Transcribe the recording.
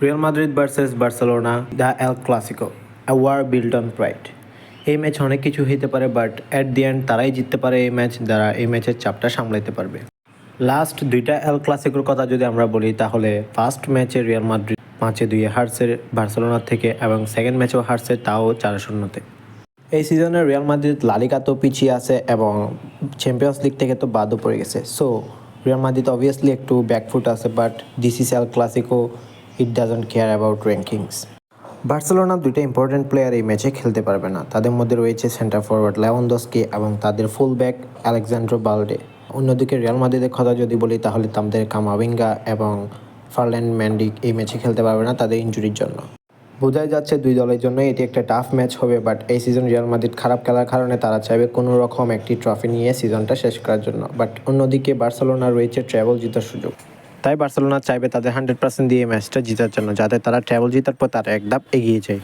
Real Madrid versus Barcelona, the El Clasico, a war built on pride. এই match অনেক কিছু হইতে পারে, বাট অ্যাট দি এন্ড তারাই জিততে পারে এই ম্যাচ, যারা এই ম্যাচের চাপটা সামলাইতে পারবে। লাস্ট দুইটা এল ক্লাসিকোর কথা যদি আমরা বলি, তাহলে ফার্স্ট ম্যাচে রিয়াল মাদ্রিদ 5-2 হারছে বার্সেলোনার থেকে, এবং সেকেন্ড ম্যাচেও হারছে, তাও 4-0-তে। এই সিজনে রিয়াল মাদ্রিদ লা লিগাতেও পিছিয়ে আছে এবং চ্যাম্পিয়ন্স লিগ থেকে তো বাদও পড়ে গেছে। সো রিয়াল মাদ্রিদ অবভিয়াসলি একটু ব্যাকফুট আছে, but this is El Clasico, it doesn't care about rankings. Barcelona দুইটা ইম্পর্টেন্ট প্লেয়ার এই ম্যাচে খেলতে পারবে না। তাদের মধ্যে রয়েছে সেন্টার ফরওয়ার্ড লেভানডস্কি এবং তাদের ফুল ব্যাক আলেকজান্ড্রো বালডে। অন্যদিকে রিয়াল মাদ্রিদের কথা যদি বলি, তাহলে তাদের কামাভিঙ্গা এবং ফার্ল্যান্ড ম্যান্ডিক এই ম্যাচে খেলতে পারবে না তাদের ইনজুরির জন্য। বোঝাই যাচ্ছে দুই দলের জন্য এটি একটা টাফ ম্যাচ হবে, বাট এই সিজন রিয়াল মাদ্রিদ খারাপ খেলার কারণে তারা চাইবে কোনো রকম একটি ট্রফি নিয়ে সিজনটা শেষ করার জন্য। বাট অন্যদিকে বার্সেলোনা রয়েছে ট্র্যাভেল জেতার সুযোগ, তাই বার্সেলোনা চাইবে তাদের 100% দিয়ে ম্যাচটা জেতার জন্য, যাতে তারা ট্র্যাভেল জেতার পর তারা এক ধাপ এগিয়ে যায়।